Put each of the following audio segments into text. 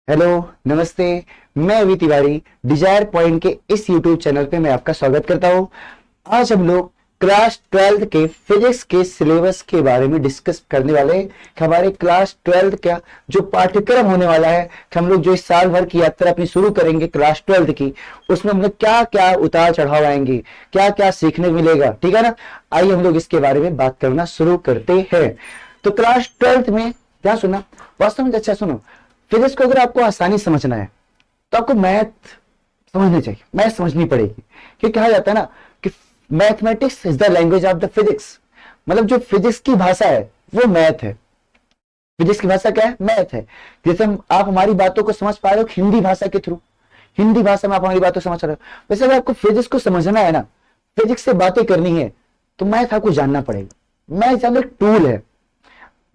Hello, नमस्ते। मैं अभी तिवारी डिजायर पॉइंट के इस यूट्यूब चैनल पे मैं आपका स्वागत करता हूँ। आज हम लोग क्लास 12th के फिजिक्स के सिलेबस के बारे में डिस्कस करने वाले हैं कि हमारे क्लास 12th का जो पाठ्यक्रम होने वाला है कि हम लोग जो इस साल भर की यात्रा अपनी शुरू करेंगे क्लास 12th की, उसमें हम लोग क्या क्या उतार चढ़ाव आएंगे, क्या क्या सीखने मिलेगा। ठीक है ना। आइए हम लोग इसके बारे में बात करना शुरू करते हैं। तो क्लास 12th में क्या सुना, वास्तव में अच्छा सुनो। फिजिक्स को अगर आपको आसानी समझना है तो आपको मैथ समझनी चाहिए, मैथ समझनी पड़ेगी। क्योंकि कहा जाता है ना कि mathematics is the language of the physics. मतलब जो फिजिक्स की भाषा है वो मैथ है। फिजिक्स की भाषा क्या है? मैथ है। जैसे आप हमारी बातों को समझ पा रहे हो हिंदी भाषा के थ्रू, हिंदी भाषा में आप हमारी बातों समझ रहे हो। वैसे अगर आपको फिजिक्स को समझना है ना, फिजिक्स से बातें करनी है, तो मैथ आपको जानना पड़ेगा। मैथ एक टूल है।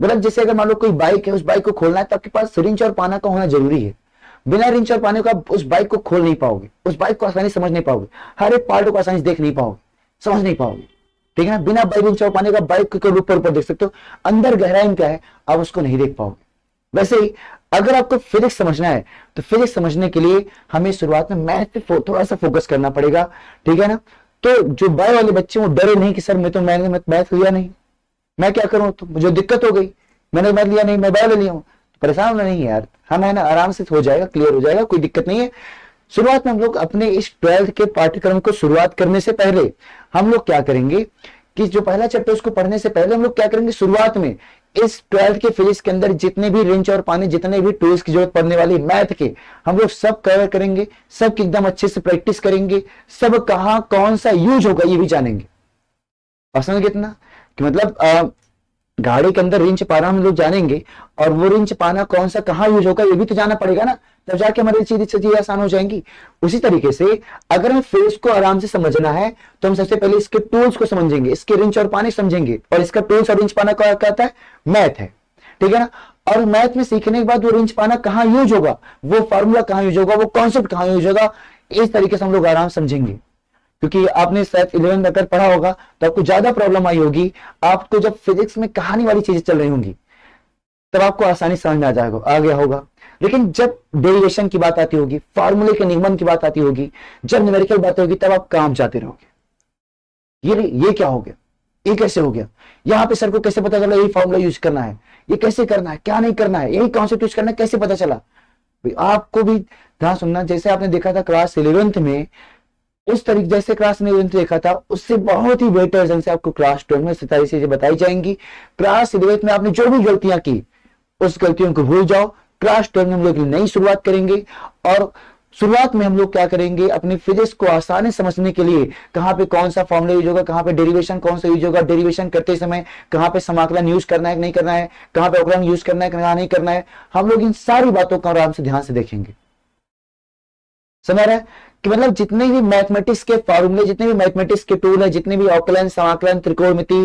मतलब जैसे अगर मान लो कोई बाइक है, उस बाइक को खोलना है तो आपके पास रिंच और पाना का होना जरूरी है। बिना रिंच और पाने को आप उस बाइक को खोल नहीं पाओगे, उस बाइक को आसानी समझ नहीं पाओगे, हर एक पार्ट को आसानी से देख नहीं पाओगे, समझ नहीं पाओगे। ठीक है ना। बिना रिंच और पाने का बाइक के ऊपर ऊपर देख सकते हो, अंदर गहराई में क्या है आप उसको नहीं देख पाओगे। वैसे ही अगर आपको फिजिक्स समझना है तो फिजिक्स समझने के लिए हमें शुरुआत में मैथ पे थोड़ा सा फोकस करना पड़ेगा। ठीक है ना। तो जो बायो वाले बच्चे वो डरे नहीं कि सर मैं तो मैंने मैथ लिया नहीं, मैं क्या करूं, तो मुझे दिक्कत हो गई, मैंने मैथ लिया नहीं, मैं बायो ले लिया हूं। परेशान होना नहीं है यार, हम है ना, आराम से हो जाएगा, क्लियर हो जाएगा, कोई दिक्कत नहीं है। शुरुआत में हम लोग अपने इस 12th के पाठ्यक्रम को शुरुआत करने से पहले हम लोग क्या करेंगे कि जो पहला चैप्टर उसको पढ़ने से पहले हम लोग क्या करेंगे, शुरुआत में इस 12th के फिजिक्स के अंदर जितने भी रिंच और पानी, जितने भी टूल्स की जरूरत पड़ने वाली मैथ के, हम लोग सब कवर करेंगे, सब एकदम अच्छे से प्रैक्टिस करेंगे, सब कहां कौन सा यूज होगा ये भी जानेंगे। और समझ कितना कि मतलब गाड़ी के अंदर रिंच पाना हम लोग जानेंगे, और वो रिंच पाना कौन सा कहाँ यूज होगा ये भी तो जानना पड़ेगा ना, तब जाके हमारी चीजें आसान हो जाएंगी। उसी तरीके से अगर हमें फिजिक्स को आराम से समझना है तो हम सबसे पहले इसके टूल्स को समझेंगे, इसके रिंच और पानी समझेंगे, और इसका टूल्स और रिंच पाना क्या कहता है? मैथ है। ठीक है ना। और मैथ में सीखने के बाद वो रिंच पाना कहाँ यूज होगा, वो फॉर्मूला कहाँ यूज होगा, वो कॉन्सेप्ट कहाँ यूज होगा, इस तरीके से हम लोग आराम समझेंगे। क्योंकि आपने शायद 11 अगर पढ़ा होगा तो आपको ज्यादा प्रॉब्लम आई होगी। आपको जब फिजिक्स में कहानी वाली चीजें चल रही होंगी तब आपको आसानी समझ में आ गया होगा। लेकिन जब डेरिवेशन की बात आती होगी, फार्मूले के निगमन की बात आती होगी, जब न्यूमेरिकल बात होगी, तब आप काम जाते रहोगे। ये क्या हो गया, ये कैसे हो गया, यहाँ पे सर को कैसे पता चला यही फॉर्मूला यूज करना है, ये कैसे करना है, क्या नहीं करना है, यही कॉन्सेप्ट यूज करना है, कैसे पता चला। आपको भी ध्यान सुनना। जैसे आपने देखा था क्लास 11th में, उस तरीके जैसे क्लास में देखा था उससे बहुत ही बेटर ढंग से आपको क्लास 12 में सारी चीजें बताई जाएंगी। क्लास 11th में आपने जो भी गलतियां की उस गलतियों को भूल जाओ। क्लास 12 में हम लोग नई शुरुआत करेंगे, और शुरुआत में हम लोग क्या करेंगे, अपनी फिजिक्स को आसानी समझने के लिए कहाँ पे कौन सा फॉर्मूला यूज होगा, कहाँ पे डेरिवेशन कौन सा यूज होगा, डेरिवेशन करते समय कहाँ पे समाकलन यूज करना है नहीं करना है, कहाँ पे अवकलन यूज करना है कहाँ नहीं करना है, हम लोग इन सारी बातों को आराम से ध्यान से देखेंगे। समझ रहे हैं कि मतलब जितने भी मैथमेटिक्स के फॉर्मूले, जितने भी मैथमेटिक्स के टूल है, जितने भी अवकलन, समाकलन, त्रिकोणमिति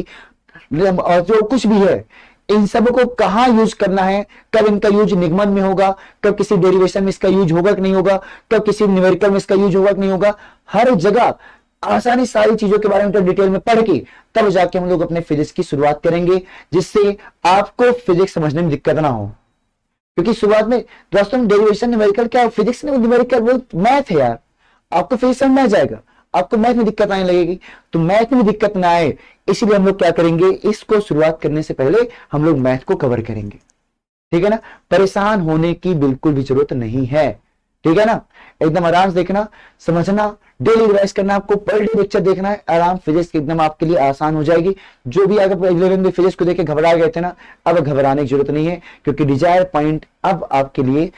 और जो कुछ भी है, इन सब को कहां यूज करना है, कब इनका यूज निगमन में होगा, कब किसी डेरिवेशन में इसका यूज होगा कि नहीं होगा, कब किसी न्यूमेरिकल में इसका यूज होगा कि नहीं होगा, हर जगह आसानी सारी चीजों के बारे में तो डिटेल में पढ़ के तब जाके हम लोग अपने फिजिक्स की शुरुआत करेंगे, जिससे आपको फिजिक्स समझने में दिक्कत ना हो। क्योंकि शुरुआत में दोस्तों डेरिवेशन न्यूमेरिकल क्या, फिजिक्स में न्यूमेरिकल वो मैथ है यार, आपको फिजिक्स समझ में आ जाएगा, आपको मैथ में दिक्कत आने लगेगी। तो मैथ में दिक्कत ना आए इसलिए हम लोग क्या करेंगे, इसको शुरुआत करने से पहले हम लोग मैथ को कवर करेंगे। ठीक है ना। परेशान होने की बिल्कुल भी जरूरत नहीं है। ठीक है ना। एकदम आराम से देखना, समझना, डेली रिवाइज करना, आपको पर डे लेक्चर देखना है, आराम फिजिक्स एकदम आपके लिए आसान हो जाएगी। जो भी अगर 11 में फिजिक्स को देख के घबरा गए थे ना, अब घबराने की जरूरत नहीं है, क्योंकि डिजायर पॉइंट अब आपके लिए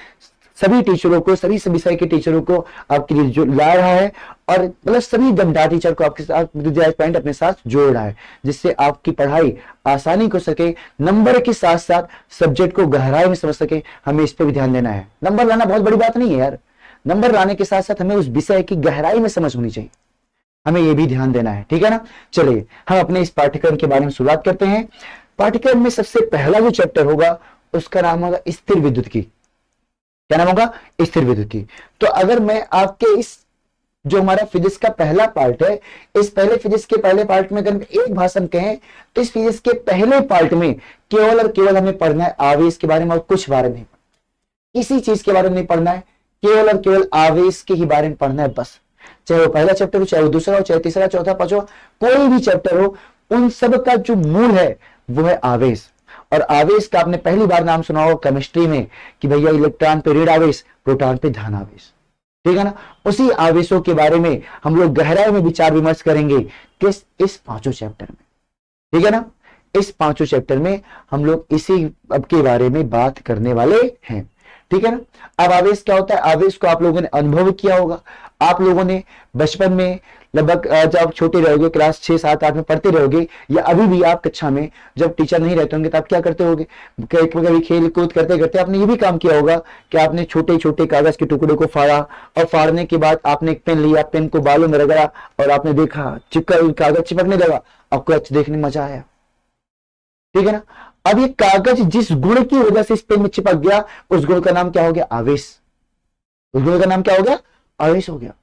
सभी टीचरों को, सभी विषय के टीचरों को आपके लिए जो ला रहा है, और मतलब सभी दमदार टीचर को आपके साथ डिजायर पॉइंट अपने साथ जोड़ रहा है, जिससे आपकी पढ़ाई आसानी हो सके, नंबर के साथ साथ सब्जेक्ट को गहराई में समझ सके। हमें इस पर भी ध्यान देना है। नंबर लाना बहुत बड़ी बात नहीं है यार, नंबर लाने के साथ साथ हमें उस विषय की गहराई में समझ होनी चाहिए, हमें यह भी ध्यान देना है। ठीक है ना। चलिए हम अपने इस पाठ्यक्रम के बारे में शुरुआत करते हैं। पाठ्यक्रम में सबसे पहला जो चैप्टर होगा उसका नाम होगा स्थिर विद्युत की। क्या नाम होगा? स्थिर विद्युत की। तो अगर मैं आपके इस जो हमारा फिजिक्स का पहला पार्ट है, इस पहले फिजिक्स के पहले पार्ट में अगर एक भाषण कहें तो इस फिजिक्स के पहले पार्ट में केवल और केवल हमें पढ़ना है आवेश के बारे में और कुछ बारे में। किसी चीज के बारे में नहीं पढ़ना है, केवल और केवल आवेश के ही बारे में पढ़ना है बस। चाहे वो पहला चैप्टर हो, चाहे वो दूसरा हो, चाहे तीसरा, चौथा, पांचवा, कोई भी चैप्टर हो, उन सब का जो मूल है वो है आवेश। और आवेश का आपने पहली बार नाम सुना होगा केमिस्ट्री में कि भैया इलेक्ट्रॉन पे ऋण आवेश, प्रोटॉन पे धन आवेश, ठीक है ना। उसी आवेशों के बारे में हम लोग गहराई में विचार विमर्श करेंगे किस इस पांचों चैप्टर में, ठीक है ना। इस पांचों चैप्टर में हम लोग इसी अब के बारे में बात करने वाले हैं, ठीक है ना। अब आवेश क्या होता है, आवेश को आप लोगों ने अनुभव किया होगा। आप लोगों ने बचपन में लगभग जब आप छोटे रहोगे, क्लास 6, 7, 8 में पढ़ते रहोगे, या अभी भी आप कक्षा में जब टीचर नहीं रहते होंगे तो आप क्या करते होगे, कभी खेल कूद करते करते आपने ये भी काम किया होगा कि आपने छोटे छोटे कागज के टुकड़े को फाड़ा, और फाड़ने के बाद आपने एक पेन लिया, पेन को बालों में रगड़ा और आपने देखा कागज चिपकने लगा, आपको अच्छा देखने में मजा आया, ठीक है ना। अब ये कागज जिस गुण की वजह से इस पेन में चिपक गया, उस गुण का नाम क्या हो गया, आवेश। उस गुण का नाम क्या हो गया, आवेश हो गया,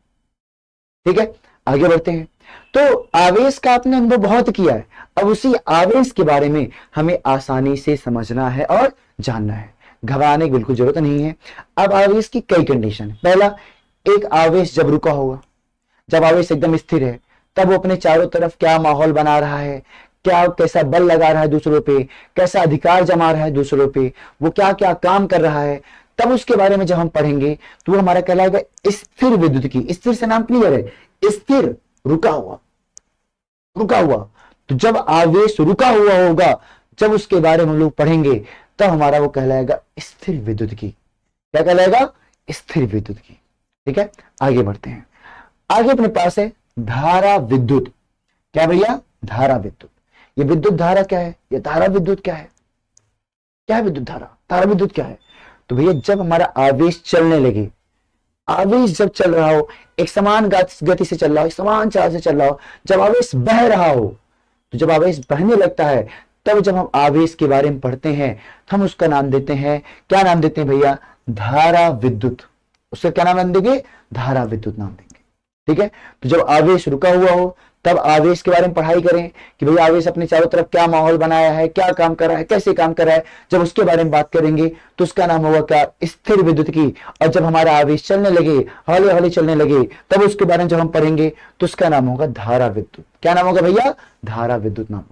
ठीक है। आगे बढ़ते हैं। तो आवेश का आपने अनुभव बहुत किया है, अब उसी आवेश के बारे में हमें आसानी से समझना है और जानना है, घबराने की बिल्कुल जरूरत नहीं है। अब आवेश की कई कंडीशन है। पहला, एक आवेश जब रुका होगा, जब आवेश एकदम स्थिर है, तब वो अपने चारों तरफ क्या माहौल बना रहा है, क्या कैसा बल लगा रहा है दूसरों पे, कैसा अधिकार जमा रहा है दूसरों पे, वो क्या क्या काम कर रहा है, तब उसके बारे में जब हम पढ़ेंगे तो वो हमारा कहलाएगा स्थिर विद्युत की। स्थिर से नाम क्लियर है, स्थिर, रुका हुआ, रुका हुआ। तो जब आवेश रुका हुआ होगा, जब उसके बारे में हम लोग पढ़ेंगे तब हमारा वो कहलाएगा स्थिर विद्युत की। क्या कहलाएगा, स्थिर विद्युत की, ठीक है। आगे बढ़ते हैं। आगे अपने पास है धारा विद्युत। क्या भैया, धारा विद्युत। ये विद्युत धारा क्या है, ये धारा विद्युत क्या है, क्या है विद्युत धारा, धारा विद्युत क्या है। तो भैया जब हमारा आवेश चलने लगे, आवेश जब चल रहा हो, एक समान गति से चल रहा हो, समान चाल से चल रहा हो, जब आवेश बह रहा हो, तो जब आवेश बहने लगता है, तब जब हम आवेश के बारे में पढ़ते हैं तो हम उसका नाम देते हैं, क्या नाम देते हैं भैया, धारा विद्युत। उसका क्या नाम देंगे, धारा विद्युत नाम देंगे, ठीक है। तो जब आवेश रुका हुआ हो तब आवेश के बारे में पढ़ाई करें कि भैया आवेश अपने चारों तरफ क्या माहौल बनाया है, क्या काम कर रहा है, कैसे काम कर रहा है। जब उसके बारे में बात करेंगे तो उसका नाम होगा क्या, स्थिर विद्युत की। और जब हमारा आवेश चलने लगे, हौले हौले चलने लगे, तब उसके बारे में जब हम पढ़ेंगे तो उसका नाम होगा धारा विद्युत। क्या नाम होगा भैया, धारा विद्युत नाम।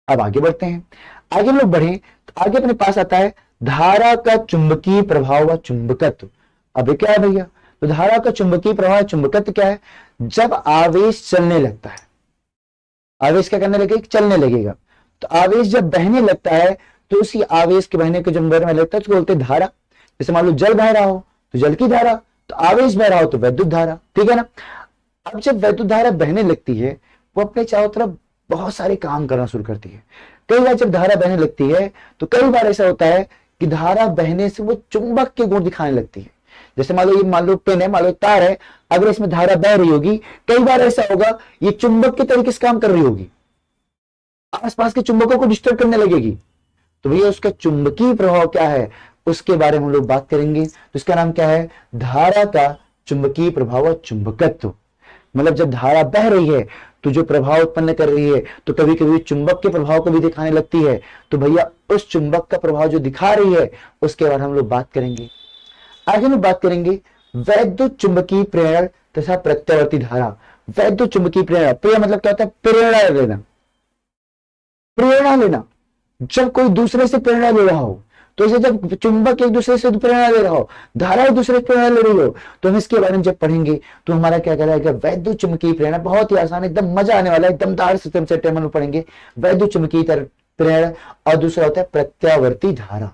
अब आगे बढ़ते हैं। आगे हम लोग बढ़े तो आगे अपने पास आता है धारा का चुंबकीय प्रभाव व चुंबकत्व। अब क्या है भैया, तो धारा का चुंबकीय प्रभाव चुंबकत्व क्या है, जब आवेश चलने लगता है, आवेश क्या करने लगेगा, चलने लगेगा। तो आवेश जब बहने लगता है तो उसी आवेश के बहने के जो बहने लगता है उसको बोलते हैं धारा। जैसे मान लो जल बह रहा हो तो जल की धारा, तो आवेश बह रहा हो तो वैद्युत धारा, ठीक है ना। अब जब वैद्युत धारा बहने लगती है, वो अपने चारों तरफ बहुत सारे काम करना शुरू करती है। कई बार जब धारा बहने लगती है तो कई बार ऐसा होता है कि धारा बहने से वो चुंबक के गुण दिखाने लगती है। जैसे मान लो ये, मान लो पेन है, मान लो तार है, अगर इसमें धारा बह रही होगी, कई बार ऐसा होगा ये चुंबक के तरीके से काम कर रही होगी, आसपास के चुंबकों को डिस्टर्ब करने लगेगी। तो भैया उसका चुंबकीय प्रभाव क्या है, उसके बारे में हम लोग बात करेंगे। तो इसका नाम क्या है, धारा का चुंबकीय प्रभाव और चुंबकत्व। मतलब जब धारा बह रही है तो जो प्रभाव उत्पन्न कर रही है, तो कभी कभी चुंबक के प्रभाव को भी दिखाने लगती है। तो भैया उस चुंबक का प्रभाव जो दिखा रही है उसके बारे में हम लोग बात करेंगे। आगे हम बात करेंगे वैद्युत चुंबकीय प्रेरण तथा प्रत्यावर्ती धारा। वैद्युत चुंबकीय प्रेरण, प्रेरण मतलब क्या होता है, प्रेरणा लेना, प्रेरणा लेना। जब कोई दूसरे से प्रेरणा ले रहा हो, तो इसे जब चुंबक एक दूसरे से प्रेरणा ले रहा हो, धारा एक दूसरे से प्रेरणा ले रही हो, तो हम इसके बारे में जब पढ़ेंगे तो हमारा क्या कहलाएगा, वैद्युत चुंबकीय प्रेरणा। बहुत ही आसान, एकदम मजा आने वाला है, एकदम दमदार सिस्टम से टर्म पढ़ेंगे वैद्युत चुंबकीय प्रेरण। और दूसरा होता है प्रत्यावर्ती धारा।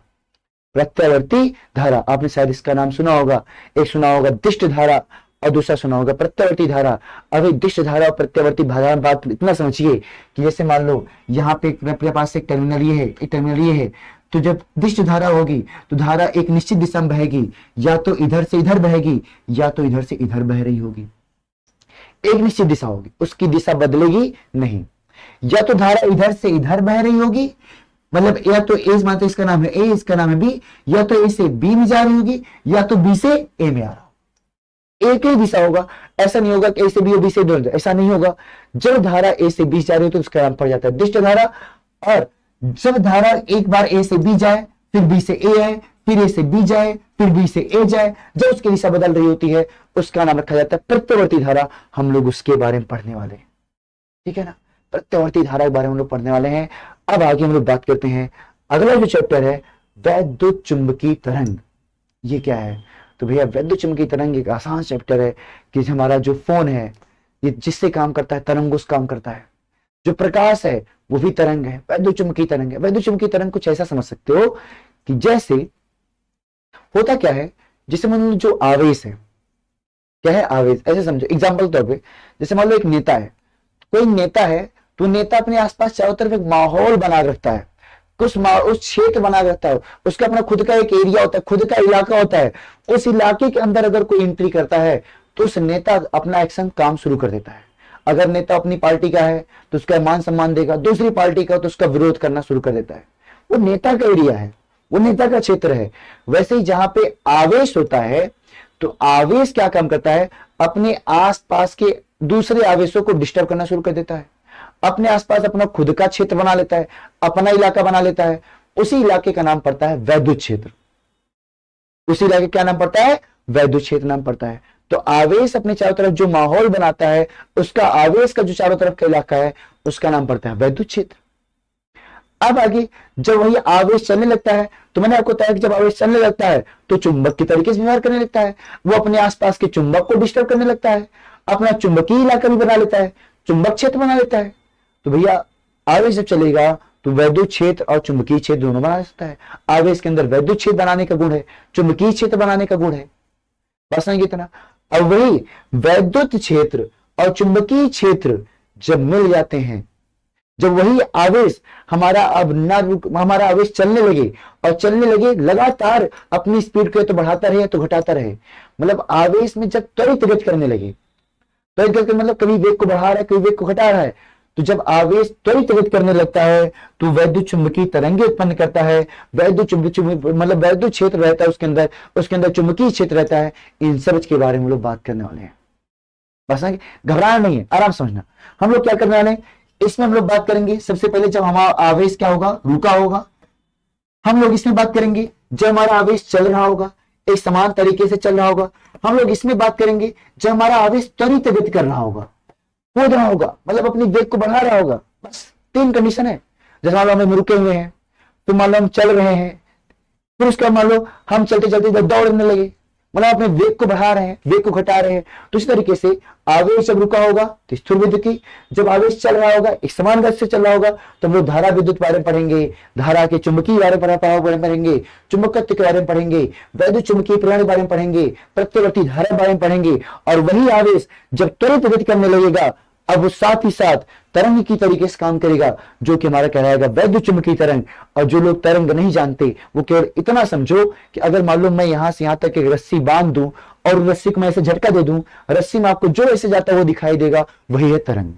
प्रत्यावर्ती धारा, आपने शायद इसका नाम सुना होगा, एक सुना होगा दिष्ट धारा और दूसरा सुना होगा प्रत्यावर्ती धारा। अभी दिष्ट धारा और प्रत्यावर्ती धारा में बात इतना समझिए कि जैसे मान लो यहाँ पे अपने पास एक टर्मिनल ये है, एक टर्मिनल ये है, तो जब दिष्ट धारा होगी तो धारा एक निश्चित दिशा में बहेगी, या तो इधर से इधर बहेगी या तो इधर से इधर बह रही होगी। एक निश्चित दिशा होगी, उसकी दिशा बदलेगी नहीं। या तो धारा इधर से इधर बह रही होगी, मतलब या तो ए मानते इसका नाम है ए, इसका नाम है बी, या तो ए से बी में जा रही होगी या तो बी से ए में आ रहा हो। एक ही दिशा होगा, ऐसा नहीं होगा कि ए से बी और बी से इधर, ऐसा नहीं होगा। जब धारा ए से बी जा रही हो तो उसका नाम पड़ जाता है दिष्ट धारा। और जब धारा एक बार ए से बी जाए, फिर बी से ए आए, फिर ए से बी जाए, फिर बी से ए जाए, जब उसकी दिशा बदल रही होती है उसका नाम रखा जाता है प्रत्यावर्ती धारा। हम लोग उसके बारे में पढ़ने वाले हैं, ठीक है ना, प्रत्यावर्ती धारा के बारे में हम लोग पढ़ने वाले हैं। अब आगे हम लोग बात करते हैं, अगला जो चैप्टर है वैद्युत चुंबकीय तरंग। ये क्या है? तो भैया वैद्युत चुंबकीय तरंग एक आसान चैप्टर है कि हमारा जो फोन है ये जिससे काम करता है तरंग उस काम करता है, जो प्रकाश है वो भी तरंग है, वैद्युत चुंबकीय तरंग है। वैद्युत चुंबकीय तरंग कुछ ऐसा समझ सकते हो कि जैसे होता क्या है, जैसे मान लो जो आवेश है, क्या है आवेश, ऐसे समझो एग्जाम्पल तौर पे, जैसे मान लो एक नेता है, कोई नेता है तो नेता अपने आसपास चारों तरफ एक माहौल बना रखता है, उस क्षेत्र बना रखता है, उसका अपना खुद का एक एरिया होता है, खुद का इलाका होता है। उस इलाके के अंदर अगर कोई एंट्री करता है तो उस नेता अपना एक्शन काम शुरू कर देता है। अगर नेता अपनी पार्टी का है तो उसका मान सम्मान देगा, दूसरी पार्टी का तो उसका विरोध करना शुरू कर देता है। वो नेता का एरिया है, वो नेता का क्षेत्र है। वैसे ही जहां पे आवेश होता है तो आवेश क्या काम करता है, अपने आसपास के दूसरे आवेशों को डिस्टर्ब करना शुरू कर देता है, अपने आसपास अपना खुद का क्षेत्र बना लेता है, अपना इलाका बना लेता है। उसी इलाके का नाम पड़ता है वैद्युत क्षेत्र। उसी इलाके क्या नाम पड़ता है? वैद्युत क्षेत्र नाम पड़ता है। तो आवेश अपने चारों तरफ जो माहौल बनाता है उसका, आवेश का जो चारों तरफ का इलाका है उसका नाम पड़ता है वैद्युत क्षेत्र। अब आगे जब वही आवेश चलने लगता है तो मैंने आपको बताया कि जब आवेश चलने लगता है तो चुंबक के तरीके से व्यवहार करने लगता है, वो अपने आसपास के चुंबक को डिस्टर्ब करने लगता है, अपना चुंबकीय इलाका भी बना लेता है, चुंबक क्षेत्र बना लेता है। तो भैया आवेश जब चलेगा तो वैद्युत क्षेत्र और चुंबकीय क्षेत्र दोनों बना सकता है। आवेश के अंदर वैद्युत क्षेत्र बनाने का गुण है, चुंबकीय क्षेत्र बनाने का गुण है, बस नहीं कितना। अब वही वैद्युत क्षेत्र और चुंबकीय क्षेत्र जब मिल जाते हैं, जब वही आवेश हमारा अब ना हमारा आवेश चलने लगे और चलने लगे लगातार अपनी स्पीड को तो बढ़ाता रहे तो घटाता रहे, मतलब आवेश में जब त्वरित गति करने लगे, त्वरित गति मतलब कभी वेग को बढ़ा रहा है कभी वेग को घटा रहा है, तो जब आवेश त्वरित गति करने लगता है तो वैद्युत चुंबकीय तरंगे उत्पन्न करता है। वैद्युत चुंबकीय मतलब वैद्युत क्षेत्र रहता है उसके अंदर चुंबकीय क्षेत्र रहता है। इन सब के बारे में हम लोग बात करने वाले हैं, बस घबराना नहीं है, आराम समझना। हम लोग क्या करने वाले हैं इसमें, हम लोग बात करेंगे सबसे पहले जब हमारा आवेश क्या होगा, रुका होगा। हम लोग इसमें बात करेंगे जब हमारा आवेश चल रहा होगा, एक समान तरीके से चल रहा होगा। हम लोग इसमें बात करेंगे जब हमारा आवेश त्वरित गति कर रहा होगा, कूद रहा होगा, मतलब अपनी वेग को बढ़ा रहा होगा। बस तीन कंडीशन है। जैसे मान लो हम रुके हुए हैं, फिर मान लो हम चल रहे हैं, फिर उसका मान लो हम चलते चलते जब दौड़ने लगे, मतलब अपने वेग को बढ़ा रहे हैं वेग को घटा रहे हैं। तो इस तरीके से आवेश जब रुका होगा तो स्थिर विद्युत की, जब आवेश चल रहा होगा एक समान गति से चल रहा होगा तो हम लोग धारा विद्युत बारे में पढ़ेंगे, धारा के चुंबकीय बारे में पढ़ेंगे, चुंबकत्व के बारे में पढ़ेंगे, वैद्युत चुंबकीय प्रणाली बारे में पढ़ेंगे, प्रत्यावर्ती धारा बारे में पढ़ेंगे। और वही आवेश जब त्वरित गति करने लगेगा अब वो साथ ही साथ तरंग की तरीके से काम करेगा, जो कि हमारा कहलाएगा वैद्युत चुंबकीय तरंग। और जो लोग तरंग नहीं जानते वो केवल इतना समझो कि अगर मान लो मैं यहां से यहां तक एक रस्सी बांध दूं और रस्सी को मैं ऐसे झटका दे दूं, रस्सी में आपको जो ऐसे जाता है वो दिखाई देगा, वही है तरंग,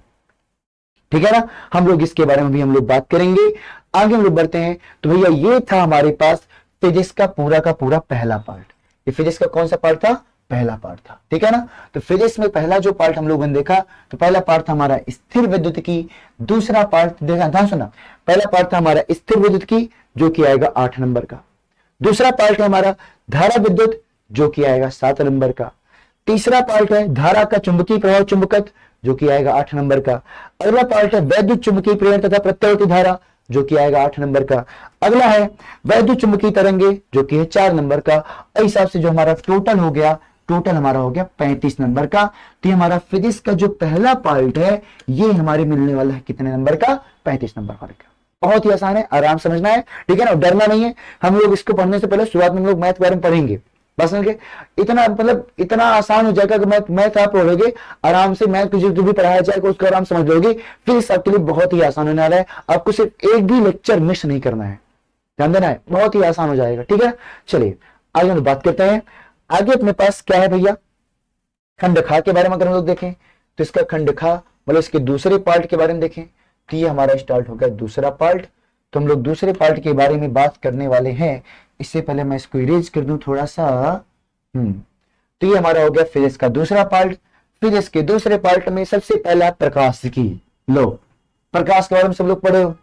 ठीक है ना। हम लोग इसके बारे में भी हम लोग बात करेंगे। आगे हम लोग बढ़ते हैं। तो भैया ये था हमारे पास फिजिक्स का पूरा पहला पार्ट। ये फिजिक्स का कौन सा पार्ट था? पहला पार्ट था, ठीक है ना। तो फिजिक्स में पहला जो पार्ट हम लोगों ने देखा, तो पहला पार्ट था हमारा स्थिर विद्युत की, दूसरा पार्ट देखा, ध्यान सुना, पहला पार्ट था हमारा स्थिर विद्युत की जो कि आएगा 8 नंबर का, दूसरा पार्ट है हमारा धारा विद्युत जो कि आएगा 7 नंबर का, तीसरा पार्ट है धारा का चुंबकीय प्रभाव चुंबकत्व जो कि आएगा 8 नंबर का, अगला पार्ट है वैद्युत चुंबकीय प्रेरण तथा प्रत्यावर्ती धारा जो कि आएगा 8 नंबर का, अगला है वैद्युत चुंबकीय तरंगे जो कि है 4 नंबर का। इस हिसाब से जो हमारा टोटल हमारा हो गया 35 नंबर का। तो हमारा फिजिक्स का जो पहला पार्ट है ये हमारे मिलने वाला है कितने नंबर का? 35 नंबर का। बहुत ही आसान है, आराम समझना है, ठीक है ना, डरना नहीं है। हम लोग इसको पढ़ने से पहले शुरुआत में हम लोग मैथ के बारे में पढ़ेंगे, बस समझ इतना, मतलब इतना आसान हो जाएगा कि मैथ आप पढ़ोगे आराम से, मैथ को जो भी पढ़ाया जाएगा उसको आराम समझ लोगे। फिर इस आपके लिए बहुत ही आसान होने वाला है, आपको सिर्फ एक भी लेक्चर मिस नहीं करना है, ध्यान देना है, बहुत ही आसान हो जाएगा, ठीक है। चलिए आगे हम बात करते हैं। आगे अपने पास क्या है भैया, खंडखा के बारे में अगर हम लोग देखें तो इसका खंडखा मतलब इसके दूसरे पार्ट के बारे में देखें तो ये हमारा स्टार्ट हो गया दूसरा पार्ट। तो हम लोग दूसरे पार्ट के बारे में बात करने वाले हैं। इससे पहले मैं इसको इरेज कर दूं थोड़ा सा। तो ये हमारा हो गया फिजिक्स का दूसरा पार्ट। फिजिक्स के दूसरे पार्ट में सबसे पहला प्रकाश की, लो प्रकाश के बारे में सब लोग पढ़े हो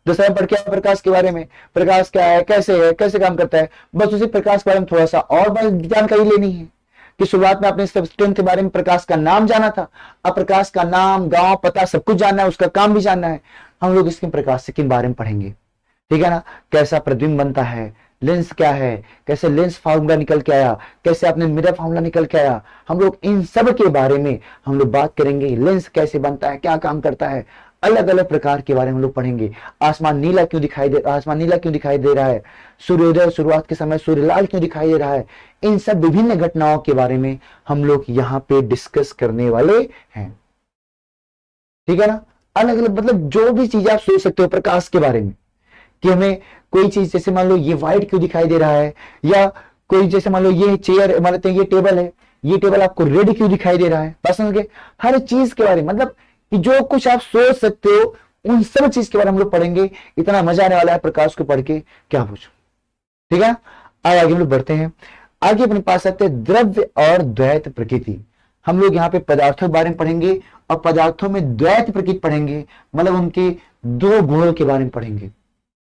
दूसरा में पढ़ के आया प्रकाश के बारे में, प्रकाश क्या है, कैसे काम करता है, बस उसी प्रकाश के बारे में थोड़ा सा और जानकारी लेनी है। कि शुरुआत में आपने सब्सटेंस के बारे में प्रकाश का नाम जाना था, अब प्रकाश का नाम, गांव, पता सब कुछ जानना है, उसका काम भी जानना है। हम लोग इसके प्रकाश के बारे में पढ़ेंगे, ठीक है ना। कैसा प्रतिबिंब बनता है, लेंस क्या है, कैसे लेंस फार्मूला निकल के आया, कैसे आपने मिरर फार्मूला निकल के आया, हम लोग इन सब के बारे में हम लोग बात करेंगे। लेंस कैसे बनता है, क्या काम करता है, अलग अलग प्रकार के बारे में हम लोग पढ़ेंगे। आसमान नीला क्यों दिखाई दे रहा है, सूर्योदय शुरुआत के समय सूर्य लाल क्यों दिखाई दे रहा है, इन सब विभिन्न घटनाओं के बारे में हम लोग यहाँ पे डिस्कस करने वाले हैं, ठीक है ना। अलग अलग मतलब जो भी चीज आप सोच सकते हो प्रकाश के बारे में, कि हमें कोई चीज जैसे मान लो ये व्हाइट क्यों दिखाई दे रहा है, या कोई जैसे मान लो ये चेयर, मान लेते हैं ये टेबल है, ये टेबल आपको रेड क्यों दिखाई दे रहा है, बस समझ गए। हर चीज के बारे में मतलब कि जो कुछ आप सोच सकते हो उन सब चीज के बारे में हम लोग पढ़ेंगे। इतना मजा आने वाला है प्रकाश को पढ़ के, क्या पूछो, ठीक है। आगे हम लोग बढ़ते हैं, आगे अपने पास आते हैं द्रव्य और द्वैत प्रकृति। हम लोग यहाँ पे पदार्थों के बारे में पढ़ेंगे और पदार्थों में द्वैत प्रकृति पढ़ेंगे, मतलब उनके दो गुणों के बारे में पढ़ेंगे,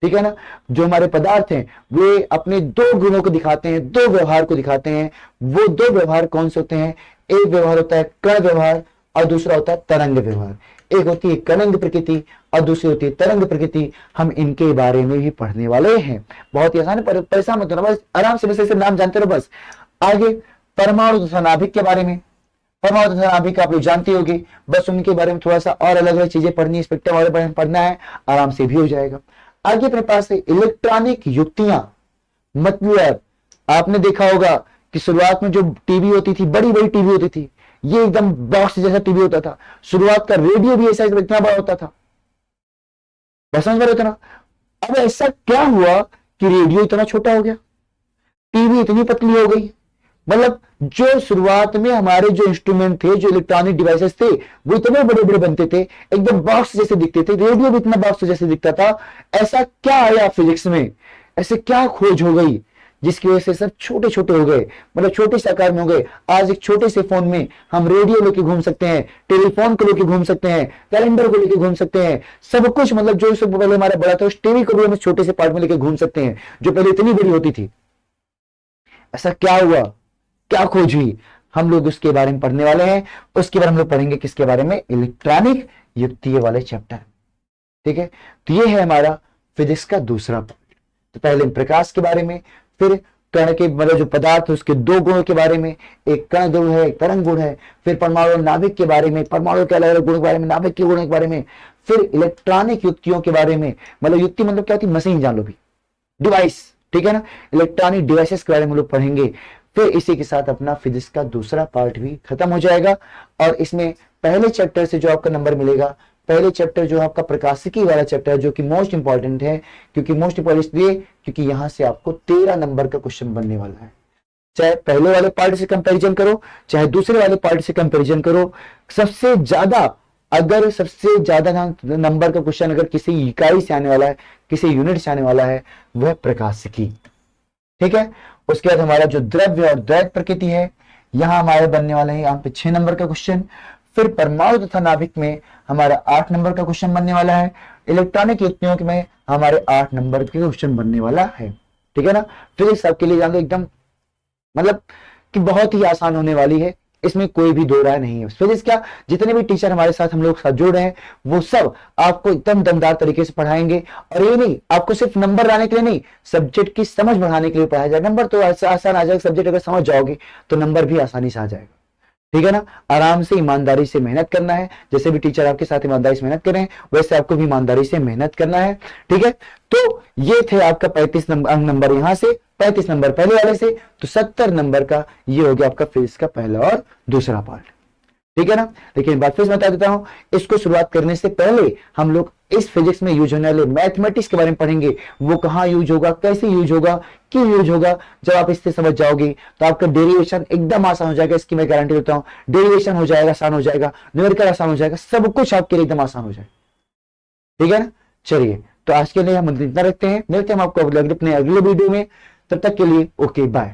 ठीक है ना। जो हमारे पदार्थ हैं वे अपने दो गुणों को दिखाते हैं, दो व्यवहार को दिखाते हैं। वो दो व्यवहार कौन से होते हैं, एक व्यवहार होता है कण व्यवहार और दूसरा होता है तरंग व्यवहार। एक होती है कणंग प्रकृति और दूसरी होती है तरंग प्रकृति। हम इनके बारे में भी पढ़ने वाले हैं, बहुत ही आसान है, परेशान मत होना, बस आराम से बस नाम जानते रहो बस। आगे परमाणु तथा नाभिक के बारे में, परमाणु तथा नाभिक आप लोग जानते होंगे, बस उनके बारे में थोड़ा सा और अलग अलग चीजें पढ़नी है, स्पेक्ट्रम वाले बारे में पढ़ना है, आराम से भी हो जाएगा। आगे अपने पास है इलेक्ट्रॉनिक युक्तियां, मतलब आपने देखा होगा कि शुरुआत में जो टीवी होती थी, बड़ी बड़ी टीवी होती थी, ये एकदम बॉक्स जैसा टीवी होता था। शुरुआत का रेडियो भी ऐसा इतना बड़ा होता था, समझ में ना। अब ऐसा क्या हुआ कि रेडियो इतना छोटा हो गया, टीवी इतनी पतली हो गई। मतलब जो शुरुआत में हमारे जो इंस्ट्रूमेंट थे, जो इलेक्ट्रॉनिक डिवाइसेस थे, वो इतने बड़े बड़े बनते थे, एकदम बॉक्स जैसे दिखते थे, रेडियो भी इतना बॉक्स जैसे दिखता था। ऐसा क्या आया फिजिक्स में, ऐसे क्या खोज हो गई जिसकी वजह से सब छोटे छोटे हो गए, मतलब छोटे से आकार में हो गए। आज एक छोटे से फोन में हम रेडियो लेके घूम सकते हैं, टेलीफोन को लेके घूम सकते हैं, कैलेंडर को लेके घूम सकते हैं, सब कुछ। मतलब जो सब पहले हमारा बड़ा था, उस टीवी को भी हम छोटे से पार्ट में लेके घूम सकते हैं, जो पहले इतनी बड़ी होती थी। ऐसा क्या हुआ, क्या खोज हुई, हम लोग उसके बारे में पढ़ने वाले हैं। उसके बारे में हम लोग पढ़ेंगे किसके बारे में, इलेक्ट्रॉनिक युक्तियों वाले चैप्टर, ठीक है। तो ये है हमारा फिजिक्स का दूसरा पार्ट। तो पहले प्रकाश के बारे में, फिर कण के मतलब जो पदार्थ है उसके दो गुणों के बारे में, एक कण गुण है, एक तरंग गुण है, फिर परमाणु नाभिक के बारे में, परमाणु के अलग अलग गुणों के बारे में, नाभिक के गुणों के बारे में, फिर इलेक्ट्रॉनिक युक्तियों के बारे में। मतलब युक्ति मतलब क्या होती है, मशीन जान लो भी, डिवाइस, ठीक है ना। इलेक्ट्रॉनिक डिवाइसेस के बारे में लोग पढ़ेंगे। फिर इसी के साथ अपना फिजिक्स का दूसरा पार्ट भी खत्म हो जाएगा। और इसमें पहले चैप्टर से जो आपका नंबर मिलेगा, पहले चैप्टर जो आपका प्रकाशिकी वाला चैप्टर है, जो कि मोस्ट इंपॉर्टेंट है, क्योंकि मोस्ट इंपॉर्टेंट इसलिए क्योंकि यहां से आपको 13 नंबर का क्वेश्चन बनने वाला है। चाहे पहले वाले पार्ट से कंपैरिजन करो, चाहे दूसरे वाले पार्ट से कंपैरिजन करो, सबसे ज्यादा नंबर का क्वेश्चन अगर किसी इकाई से आने वाला है, किसी यूनिट से आने वाला है, वह प्रकाशिकी, ठीक है। उसके बाद हमारा जो द्रव्य और द्वैत प्रकृति है, यहां हमारे बनने वाले हैं यहाँ पे 6 नंबर का क्वेश्चन। फिर परमाणु तथा नाभिक में हमारा 8 नंबर का क्वेश्चन बनने वाला है। इलेक्ट्रॉनिक युक्तियों में हमारे 8 नंबर के क्वेश्चन बनने वाला है, ठीक है ना। फिजिक्स आपके लिए जान लो एकदम मतलब कि बहुत ही आसान होने वाली है, इसमें कोई भी दो राय नहीं है। फिजिक्स क्या, जितने भी टीचर हमारे साथ हम लोग साथ जुड़ रहे हैं, वो सब आपको एकदम दमदार तरीके से पढ़ाएंगे। और ये नहीं आपको सिर्फ नंबर लाने के लिए नहीं, सब्जेक्ट की समझ बढ़ाने के लिए पढ़ाया जाएगा। नंबर तो आसान आ जाएगा, सब्जेक्ट अगर समझ जाओगे तो नंबर भी आसानी से आ जाएगा, ठीक है ना। आराम से ईमानदारी से मेहनत करना है, जैसे भी टीचर आपके साथ ईमानदारी से मेहनत कर रहे हैं, वैसे आपको भी ईमानदारी से मेहनत करना है, ठीक है। तो ये थे आपका 35 नंबर यहां से, 35 नंबर पहले वाले से, तो 70 नंबर का ये हो गया आपका फिजिक्स का पहला और दूसरा पार्ट, ठीक है ना। लेकिन बात फिर बता देता हूं, इसको शुरुआत करने से पहले हम लोग इस फिजिक्स में यूज होने वाले मैथमेटिक्स के बारे में पढ़ेंगे। वो कहां यूज होगा, कैसे यूज होगा, क्यों यूज होगा। जब आप इससे समझ जाओगे तो आपका डेरिवेशन एकदम आसान हो जाएगा, इसकी मैं गारंटी देता हूं। डेरिवेशन हो जाएगा, आसान हो जाएगा, न्यूमेरिकल आसान हो जाएगा, सब कुछ आपके लिए एकदम आसान हो जाएगा, ठीक है ना। चलिए, तो आज के लिए हम इतना रखते हैं, मिलते हैं हम आपको अपने अगले वीडियो में। तब तक के लिए ओके बाय।